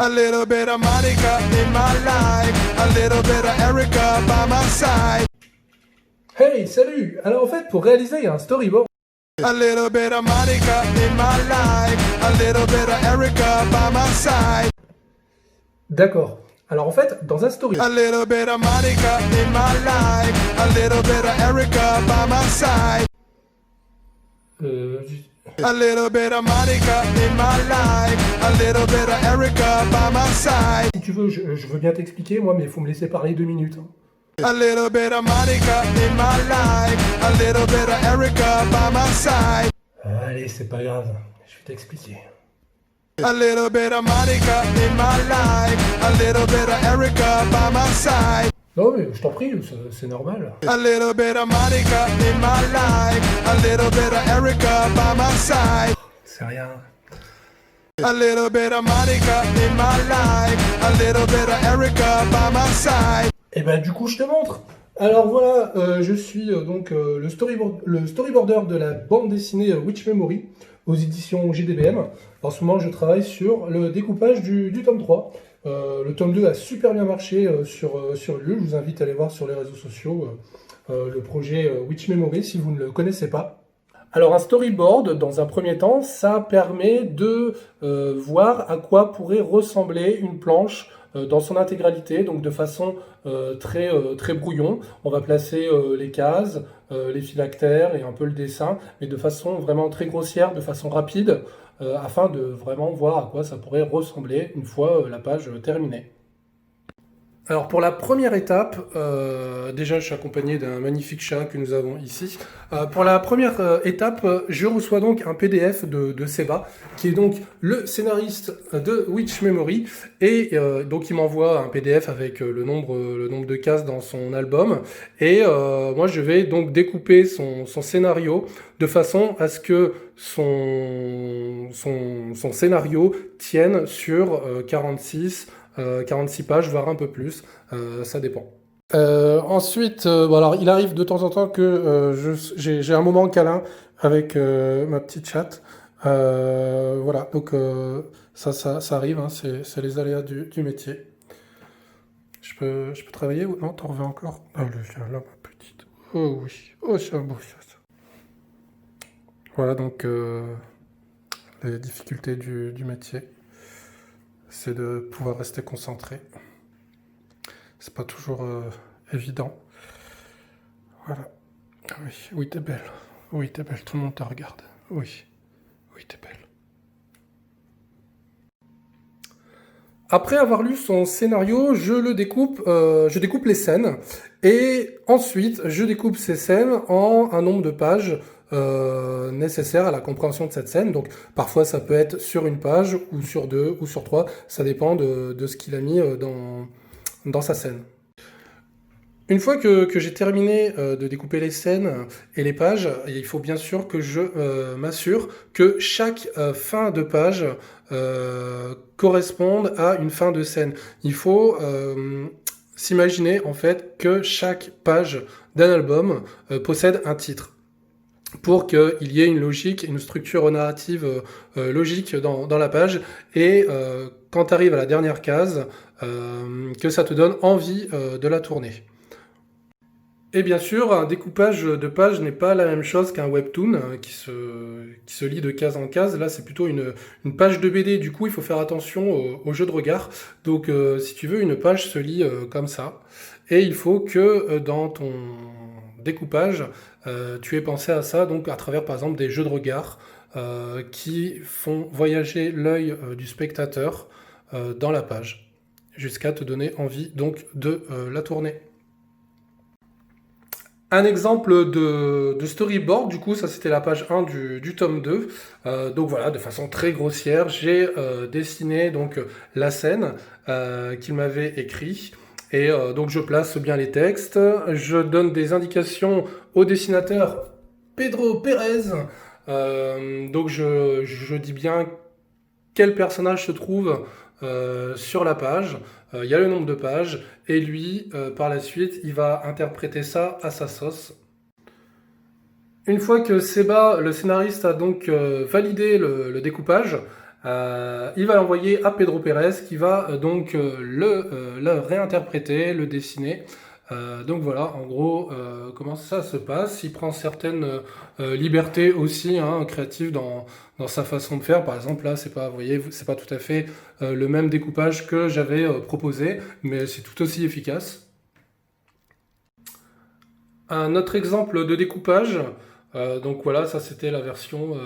A little bit of Monica in my life, a little bit of Erica by my side. Hey, salut! Alors en fait, pour réaliser un storyboard, A little bit of Monica in my life, a little bit of Erica by my side. d'accord. Alors en fait, dans un storyboard, A little bit of Monica in my life, a little bit of Erica by my side. euh, A little bit of Monica in my life, a little bit of Erica by my side. si tu veux, je veux bien t'expliquer, moi, mais il faut me laisser parler 2 minutes. Hein. A little bit of Monica in my life, a little bit of Erica by my side. Allez, c'est pas grave, je vais t'expliquer. A little bit of Monica in my life, a little bit of Erica by my side. Non mais je t'en prie, c'est normal. A little bit of Monica in my life, a little bit of Erica by my side. C'est rien. A little bit of Monica in my life, a little bit of Erica by my side. Et ben du coup, je te montre. Alors voilà, je suis donc le storyboarder de la bande dessinée Witch Memory aux éditions JDBM. En ce moment, je travaille sur le découpage du tome 3. Le tome 2 a super bien marché sur Ulule. Je vous invite à aller voir sur les réseaux sociaux le projet Witch Memory si vous ne le connaissez pas. Alors un storyboard, dans un premier temps, ça permet de voir à quoi pourrait ressembler une planche dans son intégralité, donc de façon très brouillon. On va placer les cases, les phylactères et un peu le dessin, mais de façon vraiment très grossière, de façon rapide, afin de vraiment voir à quoi ça pourrait ressembler une fois la page terminée. Alors pour la première étape, déjà je suis accompagné d'un magnifique chat que nous avons ici. Pour la première étape, je reçois donc un PDF de Seba, qui est donc le scénariste de Witch Memory, et donc il m'envoie un PDF avec le nombre de cases dans son album, et moi je vais donc découper son scénario de façon à ce que son scénario tienne sur 46 pages, voire un peu plus, ça dépend. Ensuite, bon, alors, il arrive de temps en temps que j'ai un moment câlin avec ma petite chatte. Voilà, donc ça arrive, hein, c'est les aléas du métier. Je peux travailler ou non? T'en veux encore? Oh, là, ma petite. Oh oui, oh c'est beau ça. Voilà, donc les difficultés du métier. C'est de pouvoir rester concentré. C'est pas toujours évident. Voilà. Oui, t'es belle. Oui, t'es belle. Tout le monde te regarde. Oui, t'es belle. Après avoir lu son scénario, je découpe les scènes. Et ensuite, je découpe ces scènes en un nombre de pages nécessaire à la compréhension de cette scène. Donc parfois ça peut être sur une page, ou sur 2, ou sur 3, ça dépend de ce qu'il a mis dans sa scène. Une fois que j'ai terminé de découper les scènes et les pages, il faut bien sûr que je m'assure que chaque fin de page corresponde à une fin de scène. Il faut s'imaginer en fait que chaque page d'un album possède un titre, pour qu'il y ait une logique, une structure narrative logique dans la page, et quand tu arrives à la dernière case, que ça te donne envie de la tourner. Et bien sûr, un découpage de page n'est pas la même chose qu'un webtoon qui se lit de case en case. Là, c'est plutôt une page de BD. Du coup, il faut faire attention au jeu de regard. Donc, si tu veux, une page se lit comme ça. Et il faut que dans ton découpage, tu aies pensé à ça, donc à travers, par exemple, des jeux de regard qui font voyager l'œil du spectateur dans la page, jusqu'à te donner envie donc de la tourner. Un exemple de storyboard, du coup, ça c'était la page 1 du tome 2. Donc voilà, de façon très grossière, j'ai dessiné donc la scène qu'il m'avait écrit. Et donc je place bien les textes, je donne des indications au dessinateur Pedro Pérez. Donc je dis bien quel personnage se trouve sur la page. Il y a le nombre de pages, et lui, par la suite, il va interpréter ça à sa sauce. Une fois que Seba, le scénariste, a donc validé le découpage, Il va l'envoyer à Pedro Pérez qui va donc le réinterpréter, le dessiner. Donc voilà, en gros, comment ça se passe. Il prend certaines libertés aussi créatives dans sa façon de faire. Par exemple, là, c'est pas, vous voyez, c'est pas tout à fait le même découpage que j'avais proposé, mais c'est tout aussi efficace. Un autre exemple de découpage. Donc voilà, ça c'était la version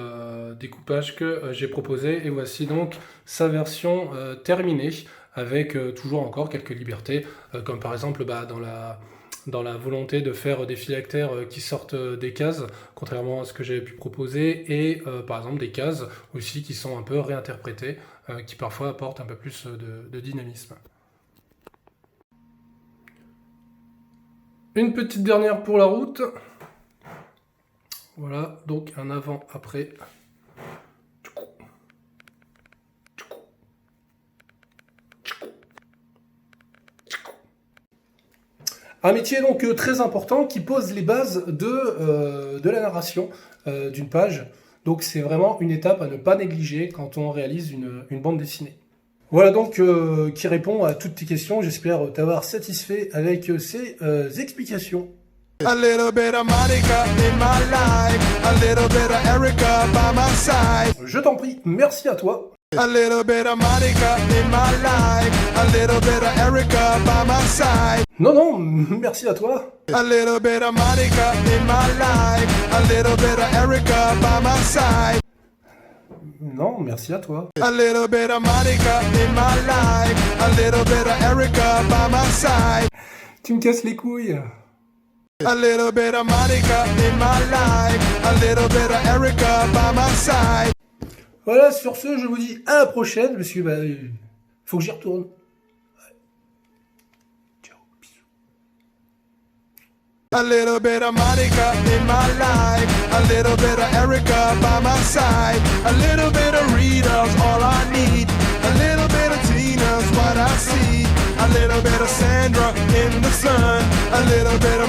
découpage que j'ai proposée. Et voici donc sa version terminée, avec toujours encore quelques libertés, comme par exemple dans la volonté de faire des phylactères qui sortent des cases, contrairement à ce que j'avais pu proposer, et par exemple des cases aussi qui sont un peu réinterprétées, qui parfois apportent un peu plus de dynamisme. Une petite dernière pour la route. Voilà, donc un avant-après. Un métier donc très important qui pose les bases de la narration d'une page. Donc c'est vraiment une étape à ne pas négliger quand on réalise une bande dessinée. Voilà donc qui répond à toutes tes questions. J'espère t'avoir satisfait avec ces explications. A little bit of Monica in my life, a little bit of Erica by my side. Je t'en prie, merci à toi. A little bit of Monica in my life, a little bit of Erica by my side. Non, merci à toi. A little bit of Monica in my life, a little bit of Erica by my side. Non, merci à toi. A little bit of Monica in my life, a little bit of Erica by my side. Tu me casses les couilles. A little bit of Monica in my life, a little bit of Erica by my side. Voilà, sur ce, je vous dis à la prochaine, parce que faut que j'y retourne. Ouais. Ciao, bisous. A little bit of Monica in my life, a little bit of Erica by my side, a little bit of Rita's all I need, a little bit of Tina's what I see, a little bit of Sandra in the sun, a little bit of